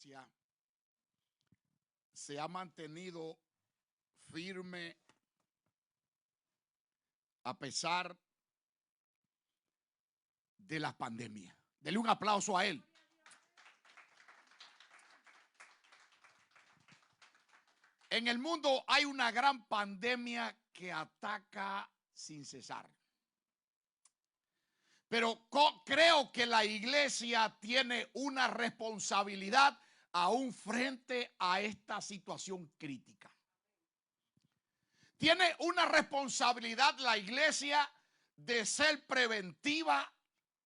iglesia se ha mantenido firme a pesar de la pandemia. Denle un aplauso a él. En el mundo hay una gran pandemia que ataca sin cesar. Pero creo que la iglesia tiene una responsabilidad aún frente a esta situación crítica. Tiene una responsabilidad la iglesia de ser preventiva,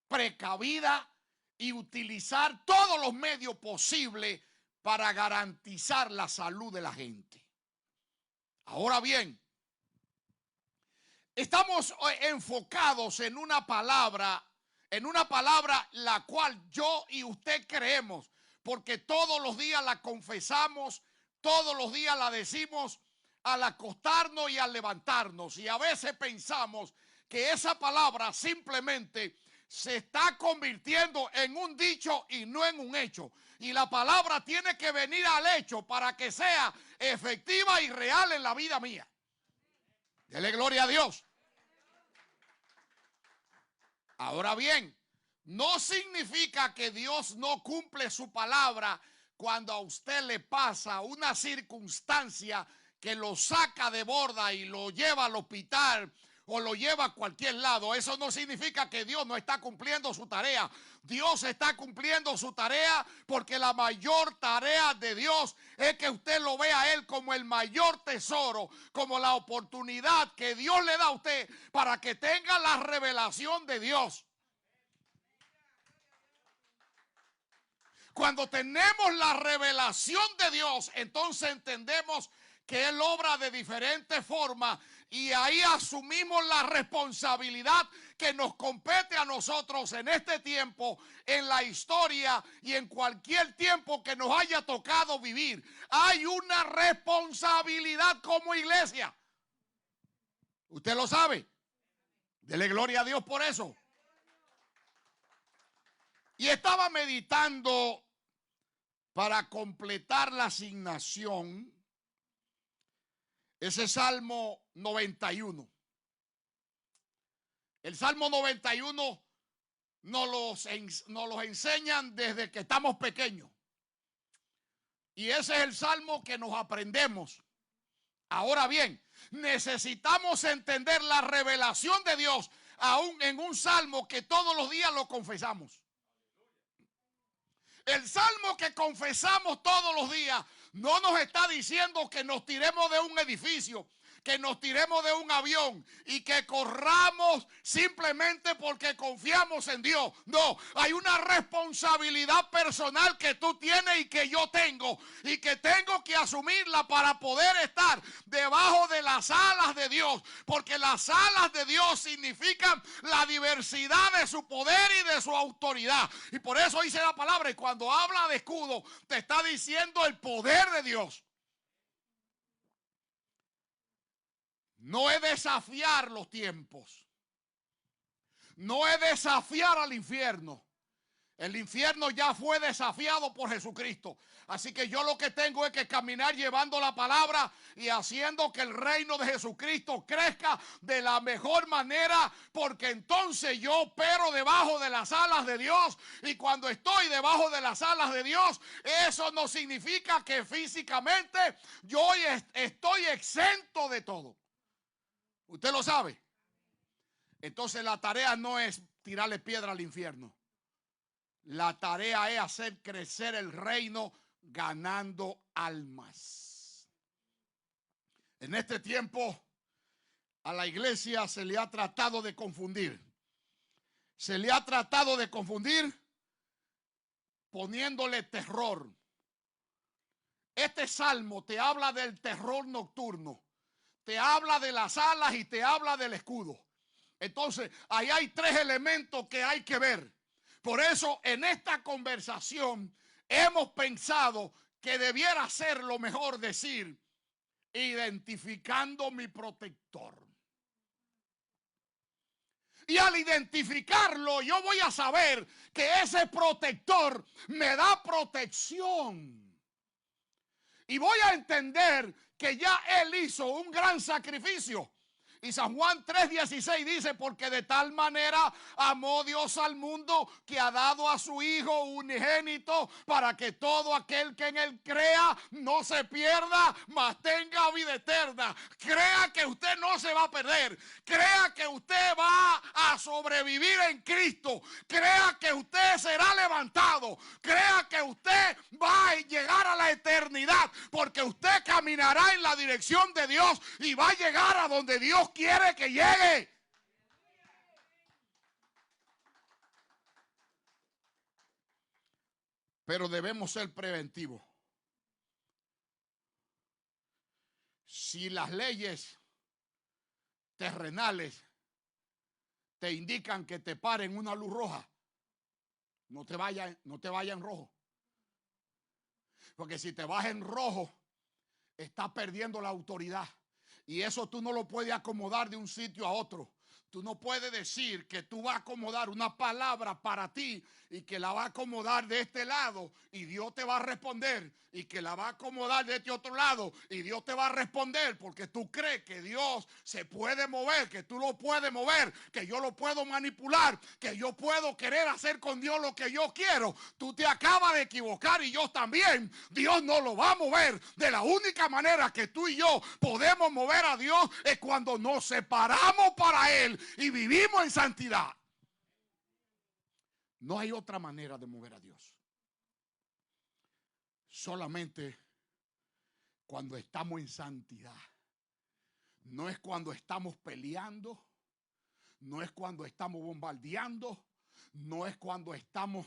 precavida y utilizar todos los medios posibles para garantizar la salud de la gente. Ahora bien, estamos enfocados en una palabra la cual yo y usted creemos, porque todos los días la confesamos, todos los días la decimos al acostarnos y al levantarnos, y a veces pensamos que esa palabra simplemente se está convirtiendo en un dicho y no en un hecho. Y la palabra tiene que venir al hecho para que sea efectiva y real en la vida mía. Dele gloria a Dios. Ahora bien, no significa que Dios no cumple su palabra cuando a usted le pasa una circunstancia que lo saca de borda y lo lleva al hospital o lo lleva a cualquier lado. Eso no significa que Dios no está cumpliendo su tarea. Dios está cumpliendo su tarea porque la mayor tarea de Dios es que usted lo vea a Él como el mayor tesoro, como la oportunidad que Dios le da a usted para que tenga la revelación de Dios. Cuando tenemos la revelación de Dios, entonces entendemos que Él obra de diferentes formas y ahí asumimos la responsabilidad que nos compete a nosotros en este tiempo, en la historia y en cualquier tiempo que nos haya tocado vivir. Hay una responsabilidad como iglesia. Usted lo sabe. Dele gloria a Dios por eso. Y estaba meditando para completar la asignación ese Salmo 91. El Salmo 91 nos los enseñan desde que estamos pequeños. Y ese es el Salmo que nos aprendemos. Ahora bien, necesitamos entender la revelación de Dios aún en un Salmo que todos los días lo confesamos. El Salmo que confesamos todos los días no nos está diciendo que nos tiremos de un edificio, que nos tiremos de un avión y que corramos simplemente porque confiamos en Dios. No, hay una responsabilidad personal que tú tienes y que yo tengo y que tengo que asumirla para poder estar debajo de las alas de Dios, porque las alas de Dios significan la diversidad de su poder y de su autoridad. Y por eso dice la palabra, y cuando habla de escudo te está diciendo el poder de Dios. No es desafiar los tiempos. No es desafiar al infierno. El infierno ya fue desafiado por Jesucristo. Así que yo lo que tengo es que caminar llevando la palabra y haciendo que el reino de Jesucristo crezca de la mejor manera, porque entonces yo opero debajo de las alas de Dios. Y cuando estoy debajo de las alas de Dios, eso no significa que físicamente yo estoy exento de todo. Usted lo sabe. Entonces la tarea no es tirarle piedra al infierno. La tarea es hacer crecer el reino ganando almas. En este tiempo a la iglesia se le ha tratado de confundir. Se le ha tratado de confundir poniéndole terror. Este salmo te habla del terror nocturno. Te habla de las alas y te habla del escudo. Entonces, ahí hay tres elementos que hay que ver. Por eso, en esta conversación, hemos pensado que debiera ser lo mejor decir, identificando mi protector. Y al identificarlo, yo voy a saber que ese protector me da protección. Y voy a entender que ya Él hizo un gran sacrificio. Y San Juan 3:16 dice, porque de tal manera amó Dios al mundo que ha dado a su Hijo unigénito para que todo aquel que en Él crea no se pierda, mas tenga vida eterna. Crea que usted no se va a perder. Crea que usted va a sobrevivir en Cristo. Crea que usted será levantado. Crea que usted va a llegar a la eternidad, porque usted caminará en la dirección de Dios y va a llegar a donde Dios quiere que llegue. Pero debemos ser preventivos. Si las leyes terrenales te indican que te paren una luz roja, no te vayas en rojo. Porque si te vas en rojo, estás perdiendo la autoridad. Y eso tú no lo puedes acomodar de un sitio a otro. Tú no puedes decir que tú vas a acomodar una palabra para ti y que la va a acomodar de este lado y Dios te va a responder, y que la va a acomodar de este otro lado y Dios te va a responder, porque tú crees que Dios se puede mover, que tú lo puedes mover, que yo lo puedo manipular, que yo puedo querer hacer con Dios lo que yo quiero. Tú te acabas de equivocar y yo también. Dios no lo va a mover. De la única manera que tú y yo podemos mover a Dios es cuando nos separamos para Él y vivimos en santidad. No hay otra manera de mover a Dios. Solamente cuando estamos en santidad. No es cuando estamos peleando, no es cuando estamos bombardeando, no es cuando estamos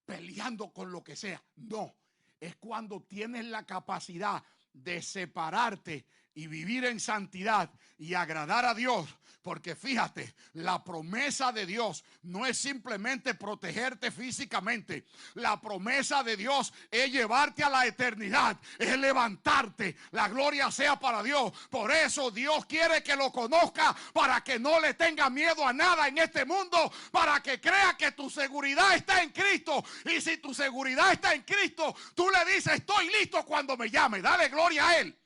peleando con lo que sea. No, es cuando tienes la capacidad de separarte y vivir en santidad y agradar a Dios. Porque fíjate, la promesa de Dios no es simplemente protegerte físicamente. La promesa de Dios es llevarte a la eternidad, es levantarte. La gloria sea para Dios. Por eso Dios quiere que lo conozca, para que no le tenga miedo a nada en este mundo, para que crea que tu seguridad está en Cristo. Y si tu seguridad está en Cristo, tú le dices, estoy listo cuando me llame. Dale gloria a Él.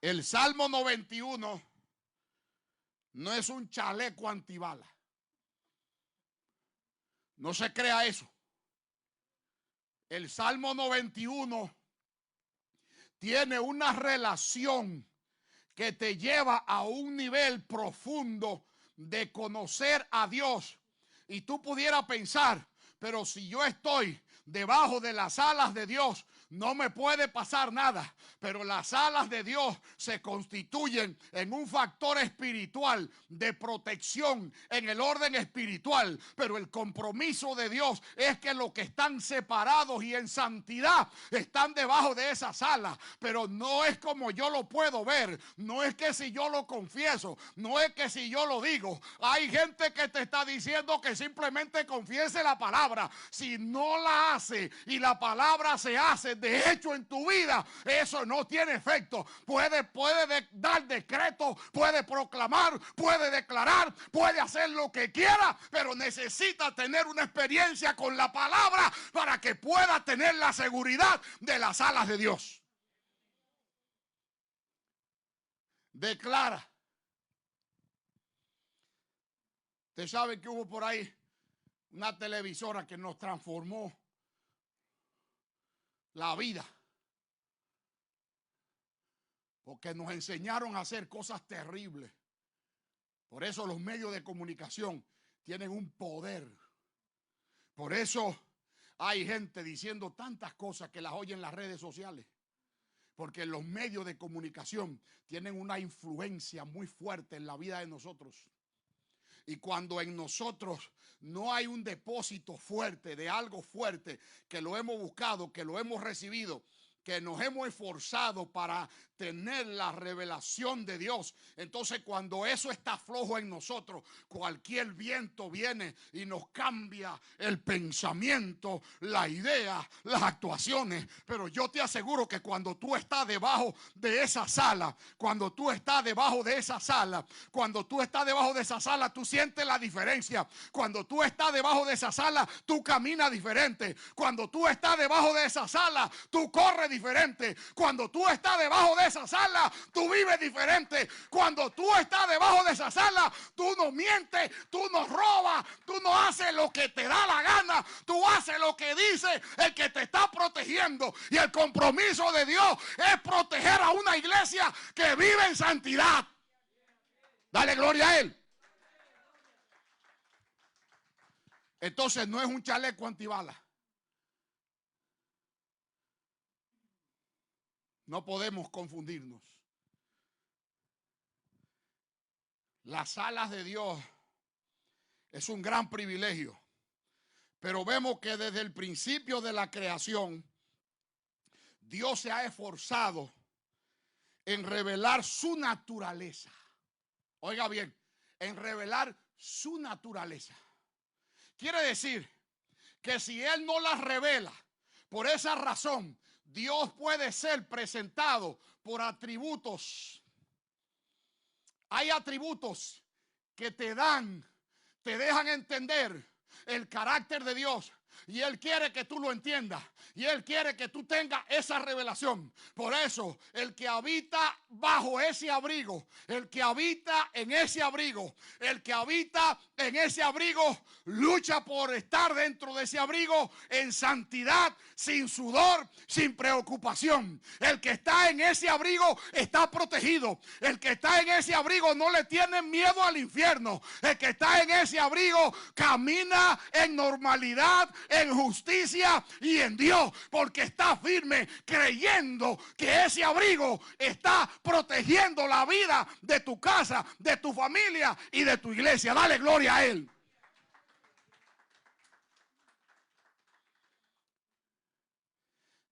El Salmo 91 no es un chaleco antibala. No se crea eso. El Salmo 91 tiene una relación que te lleva a un nivel profundo de conocer a Dios. Y tú pudieras pensar, pero si yo estoy debajo de las alas de Dios, no me puede pasar nada. Pero las alas de Dios se constituyen en un factor espiritual de protección en el orden espiritual. Pero el compromiso de Dios es que los que están separados y en santidad están debajo de esas alas. Pero no es como yo lo puedo ver. No es que si yo lo confieso, no es que si yo lo digo. Hay gente que te está diciendo que simplemente confiese la palabra. Si no la hace y la palabra se hace de hecho en tu vida, eso no tiene efecto. Puede dar decreto, puede proclamar, puede declarar, puede hacer lo que quiera, pero necesita tener una experiencia con la palabra para que pueda tener la seguridad de las alas de Dios. Declara. Usted sabe que hubo por ahí una televisora que nos transformó la vida, porque nos enseñaron a hacer cosas terribles. Por eso los medios de comunicación tienen un poder. Por eso hay gente diciendo tantas cosas que las oyen en las redes sociales, porque los medios de comunicación tienen una influencia muy fuerte en la vida de nosotros. Y cuando en nosotros no hay un depósito fuerte de algo fuerte, que lo hemos buscado, que lo hemos recibido, que nos hemos esforzado para tener la revelación de Dios. Entonces, cuando eso está flojo en nosotros, cualquier viento viene y nos cambia el pensamiento, la idea, las actuaciones. Pero yo te aseguro que cuando tú estás debajo de esa sala, cuando tú estás debajo de esa sala, cuando tú estás debajo de esa sala, tú sientes la diferencia. Cuando tú estás debajo de esa sala, tú caminas diferente. Cuando tú estás debajo de esa sala, tú corres diferente. Cuando tú estás debajo de esa sala, tú vives diferente. Cuando tú estás debajo de esa sala, tú no mientes, tú no robas, tú no haces lo que te da la gana, tú haces lo que dice el que te está protegiendo. Y el compromiso de Dios es proteger a una iglesia que vive en santidad. Dale gloria a Él. Entonces no es un chaleco antibalas. No podemos confundirnos. Las alas de Dios es un gran privilegio. Pero vemos que desde el principio de la creación, Dios se ha esforzado en revelar su naturaleza. Oiga bien, en revelar su naturaleza. Quiere decir que si Él no la revela, por esa razón, Dios puede ser presentado por atributos. Hay atributos que te dejan entender el carácter de Dios. Y Él quiere que tú lo entiendas. Y Él quiere que tú tengas esa revelación. Por eso, el que habita bajo ese abrigo, el que habita en ese abrigo, el que habita en ese abrigo, lucha por estar dentro de ese abrigo en santidad, sin sudor, sin preocupación. El que está en ese abrigo está protegido. El que está en ese abrigo no le tiene miedo al infierno. El que está en ese abrigo camina en normalidad, en justicia y en Dios, porque está firme creyendo que ese abrigo está protegiendo la vida de tu casa, de tu familia y de tu iglesia. Dale gloria a Él.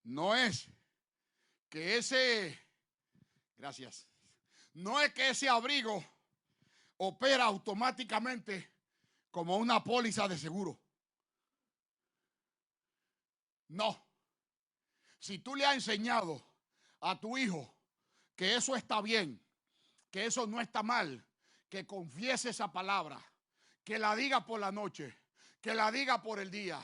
No es que no es que ese abrigo opera automáticamente como una póliza de seguro. No. Si tú le has enseñado a tu hijo que eso está bien, que eso no está mal, que confiese esa palabra, que la diga por la noche, que la diga por el día,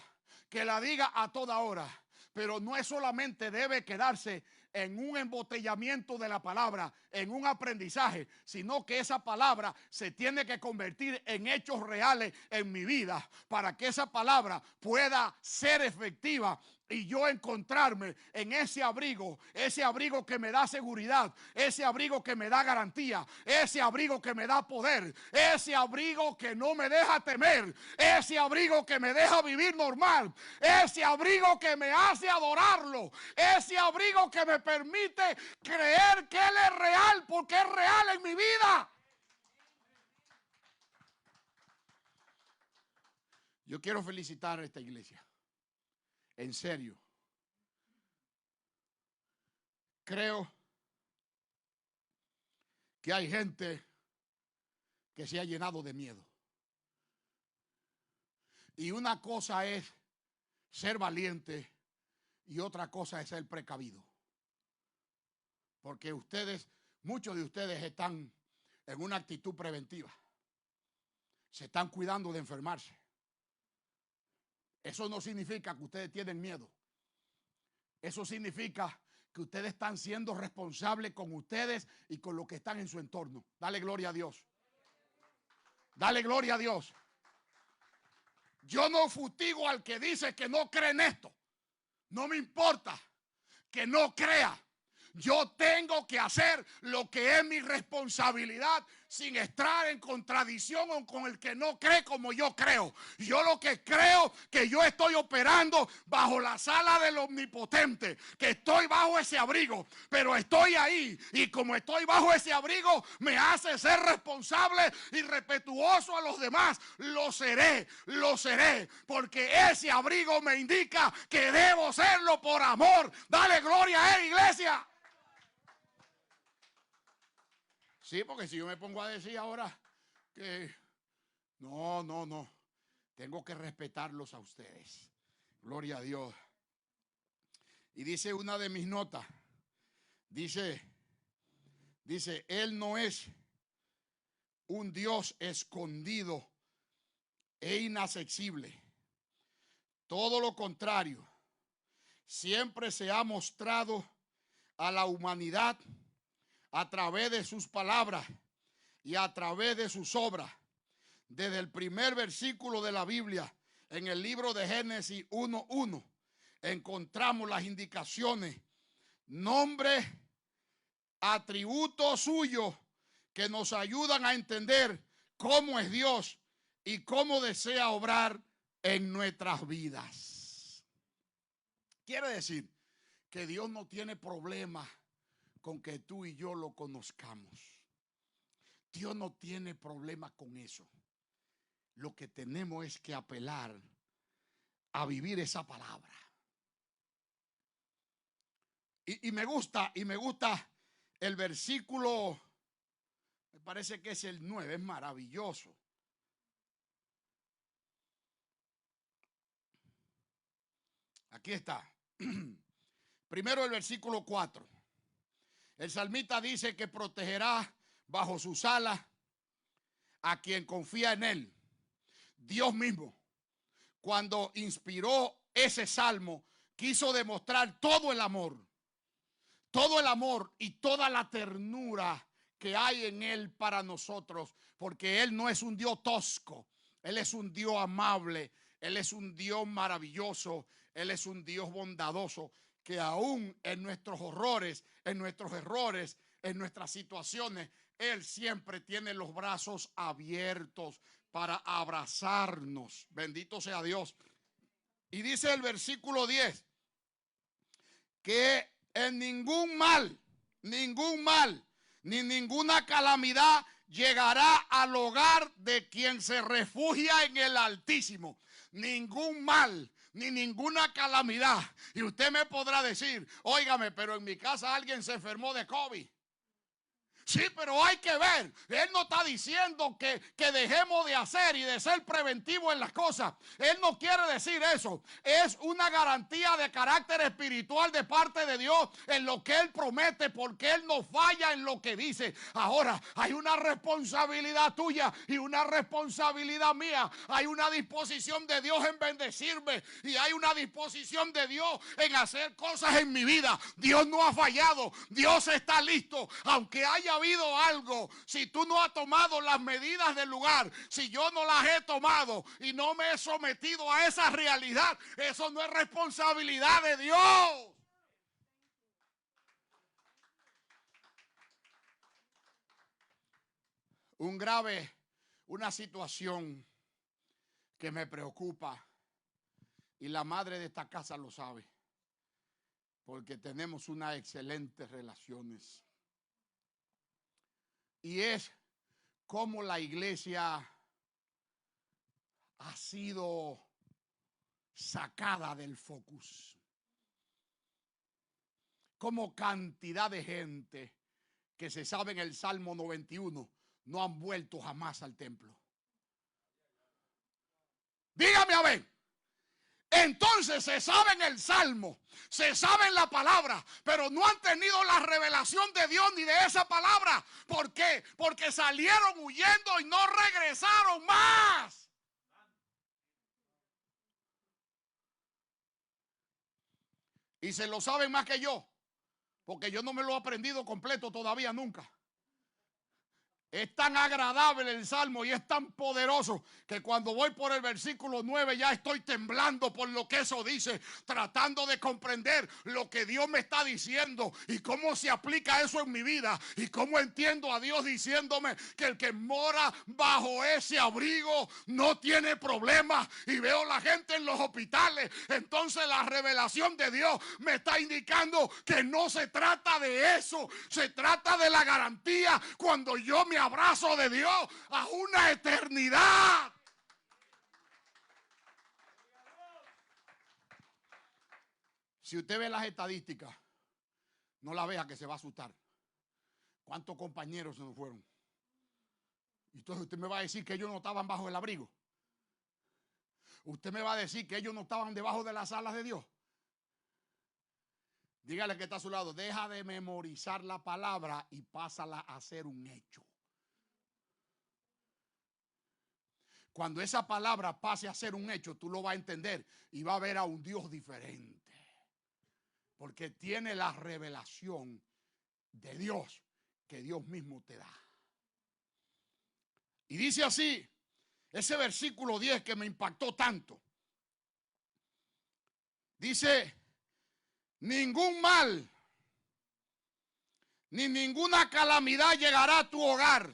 que la diga a toda hora, pero no es solamente debe quedarse en un embotellamiento de la palabra, en un aprendizaje, sino que esa palabra se tiene que convertir en hechos reales en mi vida para que esa palabra pueda ser efectiva y yo encontrarme en ese abrigo que me da seguridad, ese abrigo que me da garantía, ese abrigo que me da poder, ese abrigo que no me deja temer, ese abrigo que me deja vivir normal, ese abrigo que me hace adorarlo, ese abrigo que me permite creer que Él es real porque es real en mi vida. Yo quiero felicitar a esta iglesia. En serio. Creo que hay gente que se ha llenado de miedo. Y una cosa es ser valiente y otra cosa es ser precavido. Porque muchos de ustedes están en una actitud preventiva. Se están cuidando de enfermarse. Eso no significa que ustedes tienen miedo. Eso significa que ustedes están siendo responsables con ustedes y con lo que están en su entorno. Dale gloria a Dios. Dale gloria a Dios. Yo no fustigo al que dice que no cree en esto. No me importa que no crea. Yo tengo que hacer lo que es mi responsabilidad sin estar en contradicción con el que no cree como yo creo. Yo lo que creo que yo estoy operando bajo la sala del Omnipotente, que estoy bajo ese abrigo, pero estoy ahí y como estoy bajo ese abrigo me hace ser responsable y respetuoso a los demás. Lo seré, porque ese abrigo me indica que debo serlo por amor. Dale gloria a él, iglesia. Sí, porque si yo me pongo a decir ahora que no, tengo que respetarlos a ustedes. Gloria a Dios. Y dice una de mis notas, dice, Él no es un Dios escondido e inaccesible. Todo lo contrario, siempre se ha mostrado a la humanidad a través de sus palabras y a través de sus obras. Desde el primer versículo de la Biblia, en el libro de Génesis 1:1, encontramos las indicaciones, nombres, atributos suyos que nos ayudan a entender cómo es Dios y cómo desea obrar en nuestras vidas. Quiere decir que Dios no tiene problema con que tú y yo lo conozcamos. Dios no tiene problema con eso. Lo que tenemos es que apelar a vivir esa palabra. Y me gusta el versículo, me parece que es el 9, es maravilloso. Aquí está. Primero el versículo 4. El salmista dice que protegerá bajo sus alas a quien confía en él. Dios mismo, cuando inspiró ese salmo, quiso demostrar todo el amor y toda la ternura que hay en él para nosotros, porque él no es un Dios tosco, él es un Dios amable, él es un Dios maravilloso, él es un Dios bondadoso, que aún en nuestros horrores, en nuestros errores, en nuestras situaciones, él siempre tiene los brazos abiertos para abrazarnos. Bendito sea Dios. Y dice el versículo 10 que en ningún mal, ni ninguna calamidad llegará al hogar de quien se refugia en el Altísimo. Ningún mal, ni ninguna calamidad. Y usted me podrá decir, óigame, pero en mi casa alguien se enfermó de COVID. Sí, pero hay que ver. Él no está diciendo que dejemos de hacer y de ser preventivos en las cosas. Él no quiere decir eso. Es una garantía de carácter espiritual de parte de Dios en lo que Él promete, porque Él no falla en lo que dice. Ahora, hay una responsabilidad tuya y una responsabilidad mía. Hay una disposición de Dios en bendecirme y hay una disposición de Dios en hacer cosas en mi vida. Dios no ha fallado. Dios está listo. Aunque haya habido algo, si tú no has tomado las medidas del lugar, si yo no las he tomado y no me he sometido a esa realidad, eso no es responsabilidad de Dios. Una situación que me preocupa, y la madre de esta casa lo sabe, porque tenemos unas excelentes relaciones. Y es cómo la iglesia ha sido sacada del focus. Como cantidad de gente que se sabe en el Salmo 91 no han vuelto jamás al templo. Dígame a ver. Entonces se sabe en el Salmo, se sabe en la palabra, pero no han tenido la revelación de Dios ni de esa palabra. ¿Por qué? Porque salieron huyendo y no regresaron más. Y se lo saben más que yo, porque yo no me lo he aprendido completo todavía nunca. Es tan agradable el salmo y es tan poderoso que cuando voy por el versículo 9 ya estoy temblando por lo que eso dice, tratando de comprender lo que Dios me está diciendo y cómo se aplica eso en mi vida y cómo entiendo a Dios diciéndome que el que mora bajo ese abrigo no tiene problemas. Y veo la gente en los hospitales. Entonces la revelación de Dios me está indicando que no se trata de eso, se trata de la garantía cuando yo me abrazo de Dios a una eternidad. Si usted ve las estadísticas, no la vea que se va a asustar. ¿Cuántos compañeros se nos fueron? Entonces usted me va a decir que ellos no estaban bajo el abrigo. Usted me va a decir que ellos no estaban debajo de las alas de Dios. Dígale que está a su lado, deja de memorizar la palabra y pásala a ser un hecho. Cuando esa palabra pase a ser un hecho, tú lo vas a entender y va a ver a un Dios diferente. Porque tiene la revelación de Dios que Dios mismo te da. Y dice así, ese versículo 10 que me impactó tanto. Dice, ningún mal ni ninguna calamidad llegará a tu hogar.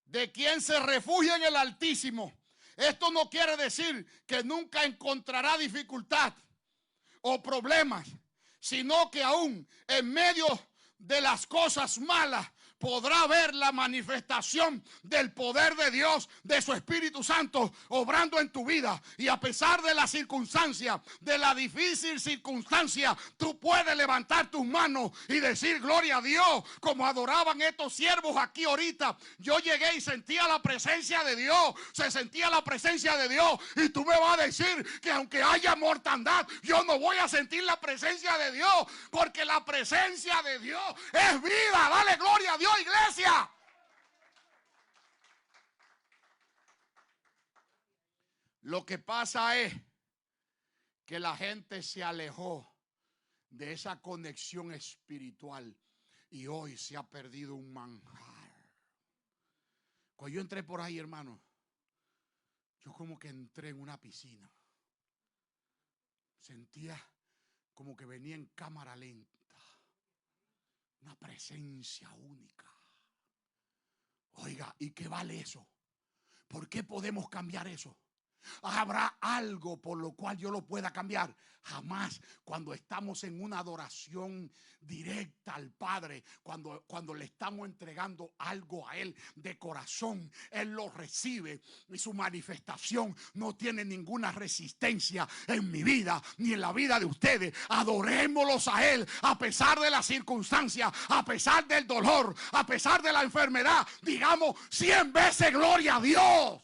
De quien se refugia en el Altísimo. Esto no quiere decir que nunca encontrará dificultad o problemas, sino que aún en medio de las cosas malas podrá ver la manifestación del poder de Dios, de su Espíritu Santo, obrando en tu vida. Y a pesar de la circunstancia, de la difícil circunstancia, tú puedes levantar tus manos y decir gloria a Dios, como adoraban estos siervos aquí ahorita. Yo llegué y sentía la presencia de Dios, se sentía la presencia de Dios. Y tú me vas a decir que aunque haya mortandad, yo no voy a sentir la presencia de Dios, porque la presencia de Dios es vida. Dale gloria a Dios, iglesia. Lo que pasa es que la gente se alejó de esa conexión espiritual y hoy se ha perdido un manjar. Cuando yo entré por ahí, hermano, yo como que entré en una piscina. Sentía como que venía en cámara lenta. Una presencia única. Oiga, ¿y qué vale eso? ¿Por qué podemos cambiar eso? ¿Habrá algo por lo cual yo lo pueda cambiar? Jamás. Cuando estamos en una adoración directa al Padre, cuando le estamos entregando algo a Él de corazón, Él lo recibe y su manifestación no tiene ninguna resistencia en mi vida ni en la vida de ustedes. Adorémoslos a Él a pesar de las circunstancias, a pesar del dolor, a pesar de la enfermedad. Digamos 100 veces gloria a Dios.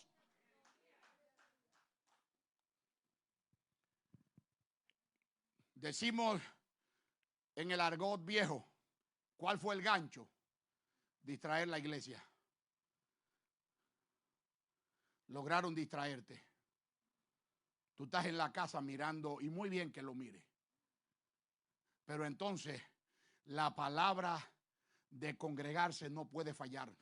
Decimos en el argot viejo, ¿cuál fue el gancho? Distraer la iglesia. Lograron distraerte. Tú estás en la casa mirando, y muy bien que lo mire. Pero entonces la palabra de congregarse no puede fallar.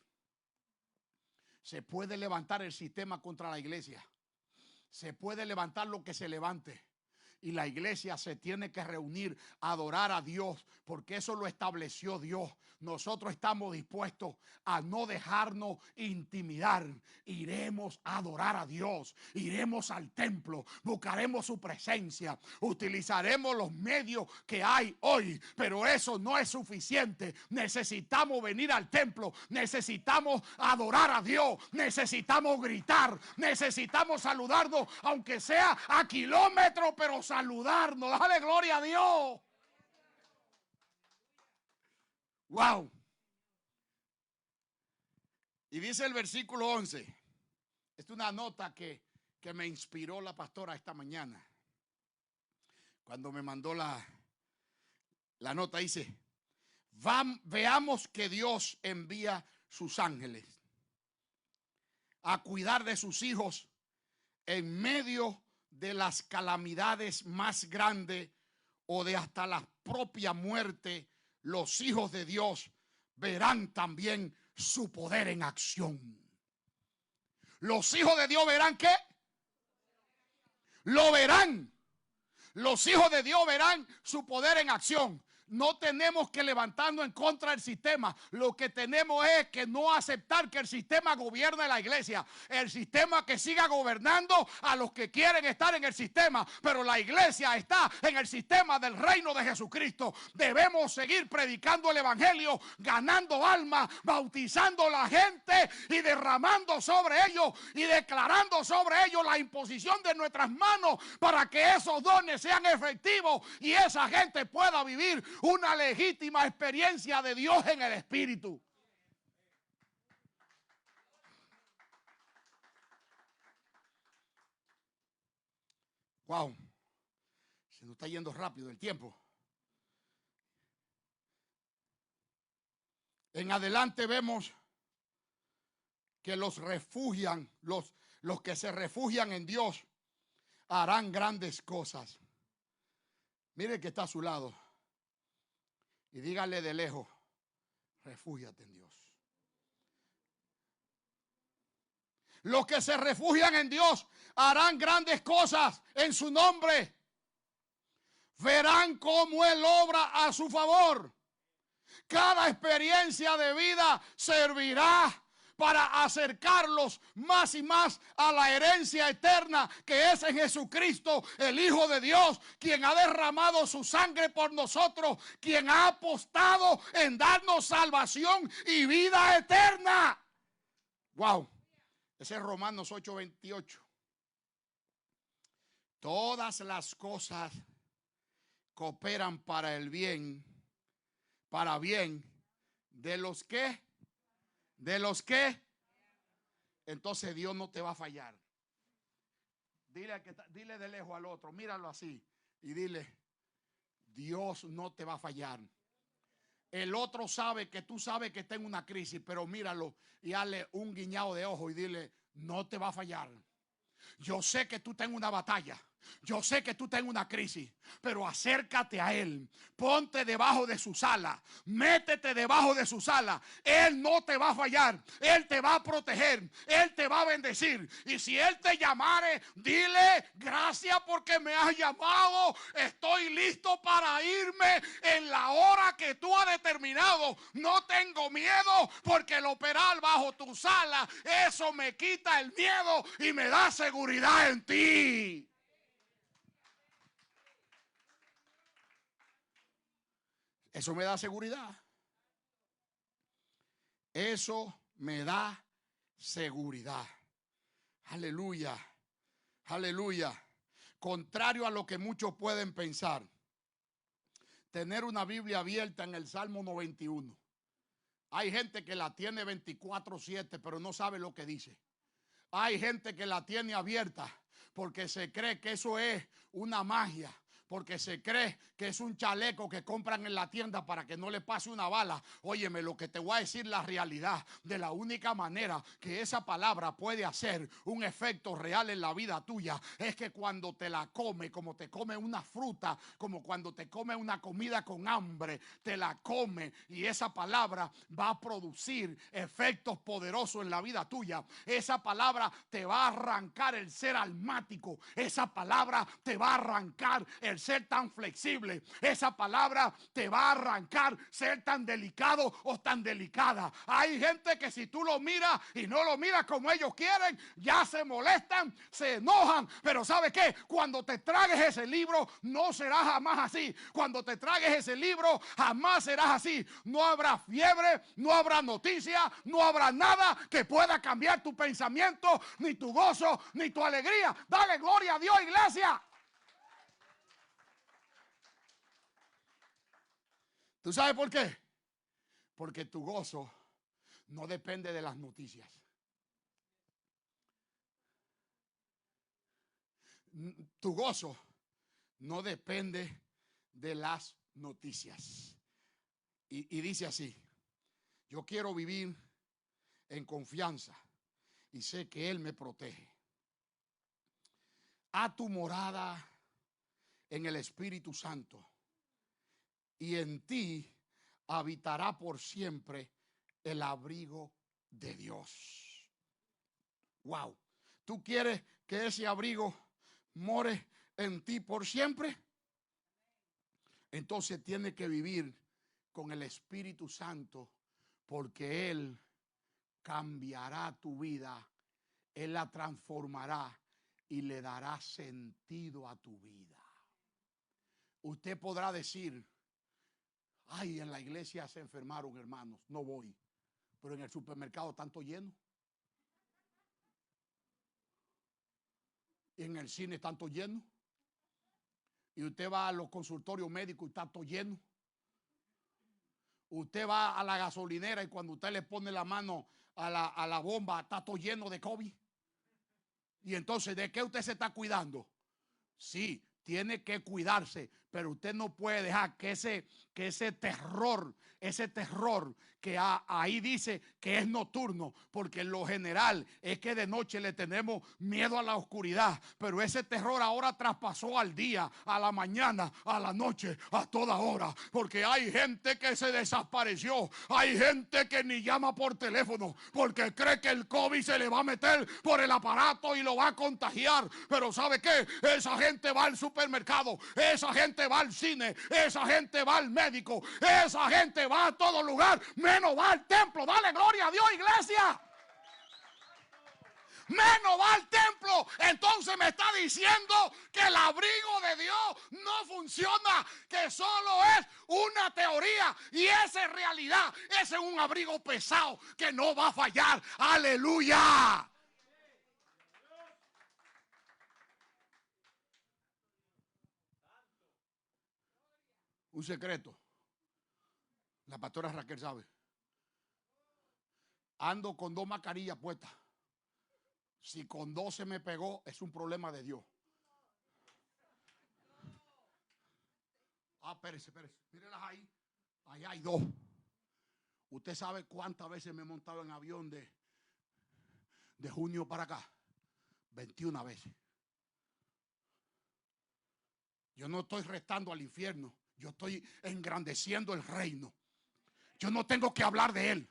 Se puede levantar el sistema contra la iglesia. Se puede levantar lo que se levante. Y la iglesia se tiene que reunir a adorar a Dios, porque eso lo estableció Dios. Nosotros estamos dispuestos a no dejarnos intimidar. Iremos a adorar a Dios, iremos al templo, buscaremos su presencia, utilizaremos los medios que hay hoy, pero eso no es suficiente. Necesitamos venir al templo, necesitamos adorar a Dios, necesitamos gritar, necesitamos saludarnos, aunque sea a kilómetros, pero saludarnos. Dale gloria a Dios. Wow. Y dice el versículo 11. Esta es una nota que me inspiró la pastora esta mañana. Cuando me mandó la nota, dice: veamos que Dios envía sus ángeles a cuidar de sus hijos en medio de las calamidades más grandes o de hasta la propia muerte. Los hijos de Dios verán también su poder en acción. Los hijos de Dios verán ¿qué? Lo verán. Los hijos de Dios verán su poder en acción. No tenemos que levantarnos en contra del sistema. Lo que tenemos es que no aceptar que el sistema gobierne la iglesia. El sistema que siga gobernando a los que quieren estar en el sistema. Pero la iglesia está en el sistema del reino de Jesucristo. Debemos seguir predicando el evangelio, ganando almas, bautizando a la gente y derramando sobre ellos y declarando sobre ellos la imposición de nuestras manos para que esos dones sean efectivos y esa gente pueda vivir una legítima experiencia de Dios en el Espíritu. Wow, se nos está yendo rápido el tiempo. En adelante vemos que los que se refugian en Dios harán grandes cosas. Mire que está a su lado y dígale de lejos, refúgiate en Dios. Los que se refugian en Dios harán grandes cosas en su nombre. Verán cómo Él obra a su favor. Cada experiencia de vida servirá para acercarlos más y más a la herencia eterna que es en Jesucristo, el Hijo de Dios, quien ha derramado su sangre por nosotros, quien ha apostado en darnos salvación y vida eterna. Wow, ese es Romanos 8:28. Todas las cosas cooperan para el bien, para bien de los que, entonces Dios no te va a fallar. Dile de lejos al otro, míralo así y dile, Dios no te va a fallar. El otro sabe que tú sabes que está en una crisis, pero míralo y hazle un guiñado de ojo y dile, no te va a fallar. Yo sé que tú estás en una batalla. Yo sé que tú estás en una crisis, pero acércate a Él, ponte debajo de sus alas, métete debajo de sus alas. Él no te va a fallar, Él te va a proteger, Él te va a bendecir. Y si Él te llamare, dile, gracias porque me has llamado, estoy listo para irme en la hora que tú has determinado. No tengo miedo porque el operar bajo tus alas, eso me quita el miedo y me da seguridad en ti. Eso me da seguridad. Eso me da seguridad. Aleluya. Aleluya. Contrario a lo que muchos pueden pensar, tener una Biblia abierta en el Salmo 91. Hay gente que la tiene 24/7, pero no sabe lo que dice. Hay gente que la tiene abierta porque se cree que eso es una magia, porque se cree que es un chaleco que compran en la tienda para que no le pase una bala. Óyeme, lo que te voy a decir, la realidad de la única manera que esa palabra puede hacer un efecto real en la vida tuya es que cuando te la come, como te come una fruta, como cuando te come una comida con hambre, te la come y esa palabra va a producir efectos poderosos en la vida tuya. Esa palabra te va a arrancar el ser almático. Esa palabra te va a arrancar el ser tan flexible. Esa palabra te va a arrancar ser tan delicado o tan delicada. Hay gente que si tú lo miras y no lo miras como ellos quieren, ya se molestan, se enojan. Pero ¿sabes qué? Cuando te tragues ese libro, no serás jamás así. Cuando te tragues ese libro, jamás serás así. No habrá fiebre, no habrá noticia, no habrá nada que pueda cambiar tu pensamiento, ni tu gozo, ni tu alegría. Dale gloria a Dios, iglesia. ¿Tú sabes por qué? Porque tu gozo no depende de las noticias. Tu gozo no depende de las noticias. Y dice así, yo quiero vivir en confianza y sé que Él me protege. A tu morada en el Espíritu Santo y en ti habitará por siempre el abrigo de Dios. Wow. ¿Tú quieres que ese abrigo more en ti por siempre? Entonces tienes que vivir con el Espíritu Santo, porque Él cambiará tu vida, Él la transformará y le dará sentido a tu vida. Usted podrá decir: ay, en la iglesia se enfermaron hermanos, no voy. Pero en el supermercado tanto lleno. Y en el cine tanto lleno. Y usted va a los consultorios médicos y está todo lleno. Usted va a la gasolinera y cuando usted le pone la mano a la bomba está todo lleno de COVID. Y entonces, ¿de qué usted se está cuidando? Sí, tiene que cuidarse, pero usted no puede dejar que ese terror que ahí dice que es nocturno, porque en lo general es que de noche le tenemos miedo a la oscuridad, pero ese terror ahora traspasó al día, a la mañana, a la noche, a toda hora, porque hay gente que se desapareció, hay gente que ni llama por teléfono porque cree que el COVID se le va a meter por el aparato y lo va a contagiar. Pero ¿sabe qué? Esa gente va al supermercado, esa gente va al cine, esa gente va al médico, esa gente va a todo lugar, menos va al templo. Dale gloria a Dios, iglesia. Menos va al templo. Entonces me está diciendo que el abrigo de Dios no funciona, que solo es una teoría y esa es realidad. Ese es un abrigo pesado que no va a fallar. Aleluya. Un secreto. La pastora Raquel sabe. Ando con 2 mascarillas puestas. Si con 2 se me pegó, es un problema de Dios. Espérese. Mírenlas ahí. Allá hay 2. Usted sabe cuántas veces me he montado en avión de junio para acá. 21 veces. Yo no estoy restando al infierno. Yo estoy engrandeciendo el reino. Yo no tengo que hablar de él.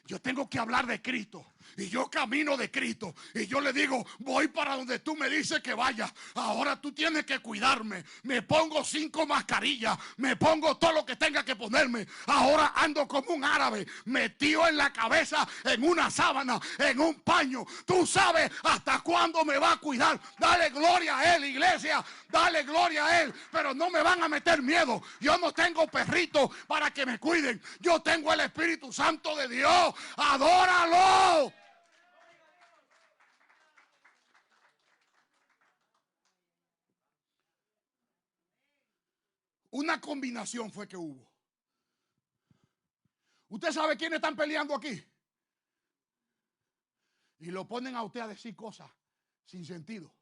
Yo tengo que hablar de Cristo. Y yo camino de Cristo. Y yo le digo: voy para donde tú me dices que vaya. Ahora tú tienes que cuidarme. Me pongo 5 mascarillas. Me pongo todo lo que tenga que ponerme. Ahora ando como un árabe, metido en la cabeza, en una sábana, en un paño. Tú sabes hasta cuándo me va a cuidar. Dale gloria a él, iglesia. Dale gloria a él. Pero no me van a meter miedo. Yo no tengo perritos para que me cuiden. Yo tengo el Espíritu Santo de Dios. Adóralo. Una combinación fue que hubo. ¿Usted sabe quiénes están peleando aquí? Y lo ponen a usted a decir cosas sin sentido.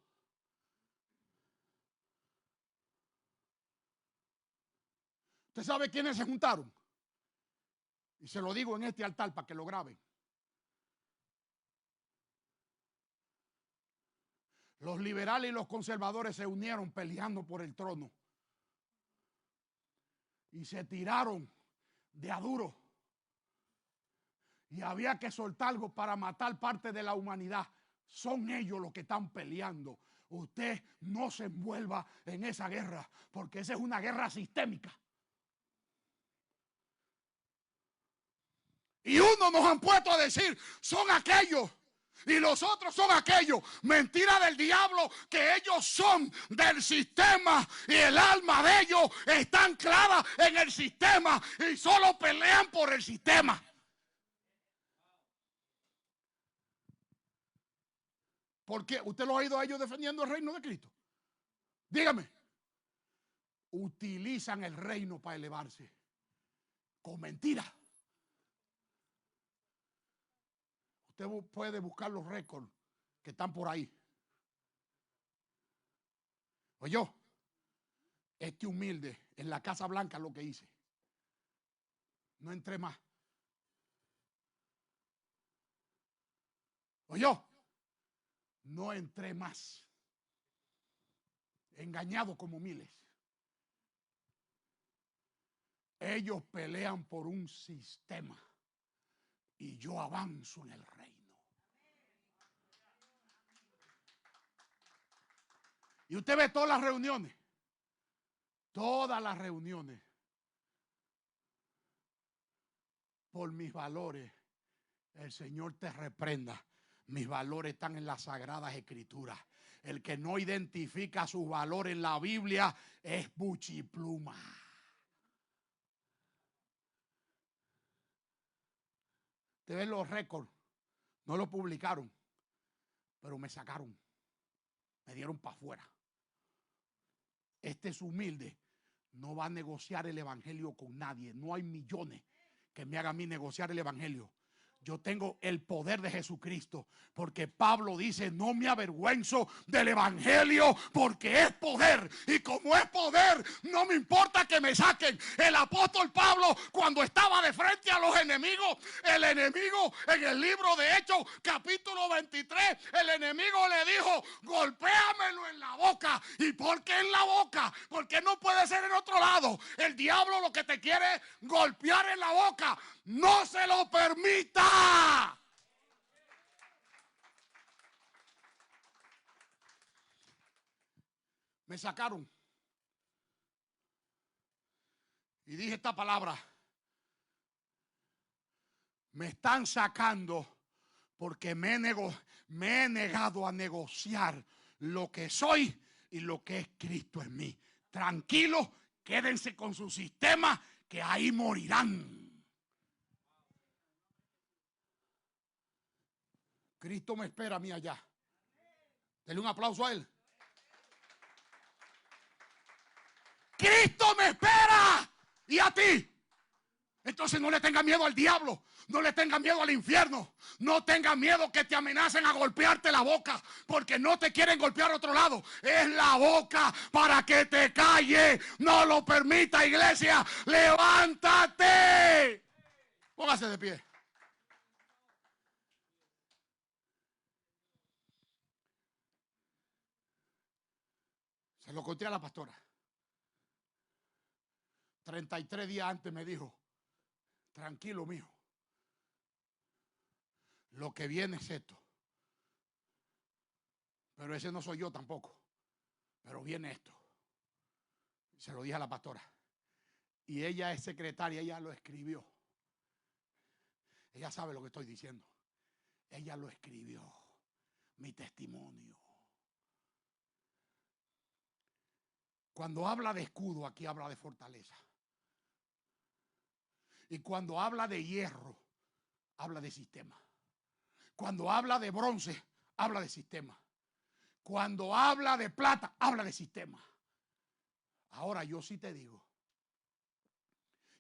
¿Usted sabe quiénes se juntaron? Y se lo digo en este altar para que lo graben. Los liberales y los conservadores se unieron peleando por el trono. Y se tiraron de a duro. Y había que soltar algo para matar parte de la humanidad. Son ellos los que están peleando. Usted no se envuelva en esa guerra, porque esa es una guerra sistémica. Y unos nos han puesto a decir: son aquellos. Y los otros son aquellos. Mentira del diablo, que ellos son del sistema y el alma de ellos está anclada en el sistema y solo pelean por el sistema. Porque usted lo ha oído a ellos defendiendo el reino de Cristo. Dígame. Utilizan el reino para elevarse con mentiras. Usted puede buscar los récords que están por ahí. Oye, este humilde en la Casa Blanca lo que hice. No entré más. Oye, no entré más. Engañado como miles. Ellos pelean por un sistema. y yo avanzo en el reino. Y usted ve todas las reuniones. Todas las reuniones. Por mis valores, el Señor te reprenda. Mis valores están en las Sagradas Escrituras. El que no identifica sus valores en la Biblia es buchipluma. Te ven los récords. No lo publicaron, pero me sacaron. Me dieron para afuera. Este es humilde. No va a negociar el evangelio con nadie. No hay millones que me hagan a mí negociar el evangelio. Yo tengo el poder de Jesucristo, porque Pablo dice: no me avergüenzo del evangelio, porque es poder, y como es poder, no me importa que me saquen. El apóstol Pablo, cuando estaba de frente a los enemigos, el enemigo, en el libro de Hechos capítulo 23, el enemigo le dijo: golpéamelo en la boca. ¿Y por qué en la boca? Porque no puede ser en otro lado. El diablo lo que te quiere es golpear en la boca. No se lo permita. Me sacaron. Y dije esta palabra: me están sacando porque me he negado a negociar lo que soy y lo que es Cristo en mí. Tranquilos, quédense con su sistema, que ahí morirán. Cristo me espera a mí allá. Denle un aplauso a él. Cristo me espera y a ti. Entonces no le tenga miedo al diablo, no le tenga miedo al infierno, no tenga miedo que te amenacen a golpearte la boca, porque no te quieren golpear a otro lado. Es la boca para que te calle. No lo permita, iglesia. Levántate. Póngase de pie. Se lo conté a la pastora. 33 días antes me dijo: tranquilo, mijo, lo que viene es esto. Pero ese no soy yo tampoco. Pero viene esto. Se lo dije a la pastora. Y ella es secretaria, ella lo escribió. Ella sabe lo que estoy diciendo. Ella lo escribió. Mi testimonio. Cuando habla de escudo, aquí habla de fortaleza. Y cuando habla de hierro, habla de sistema. Cuando habla de bronce, habla de sistema. Cuando habla de plata, habla de sistema. Ahora yo sí te digo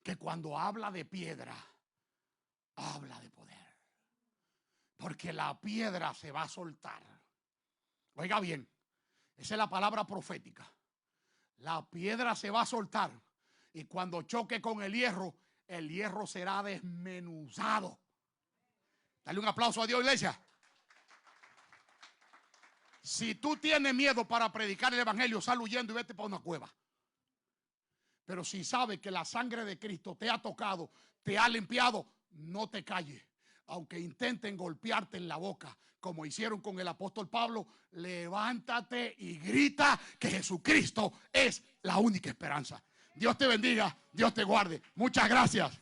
que cuando habla de piedra, habla de poder. Porque la piedra se va a soltar. Oiga bien, esa es la palabra profética. La piedra se va a soltar, y cuando choque con el hierro será desmenuzado. Dale un aplauso a Dios, iglesia. Si tú tienes miedo para predicar el evangelio, sal huyendo y vete para una cueva. Pero si sabes que la sangre de Cristo te ha tocado, te ha limpiado, no te calles. Aunque intenten golpearte en la boca, como hicieron con el apóstol Pablo, levántate y grita que Jesucristo es la única esperanza. Dios te bendiga, Dios te guarde. Muchas gracias.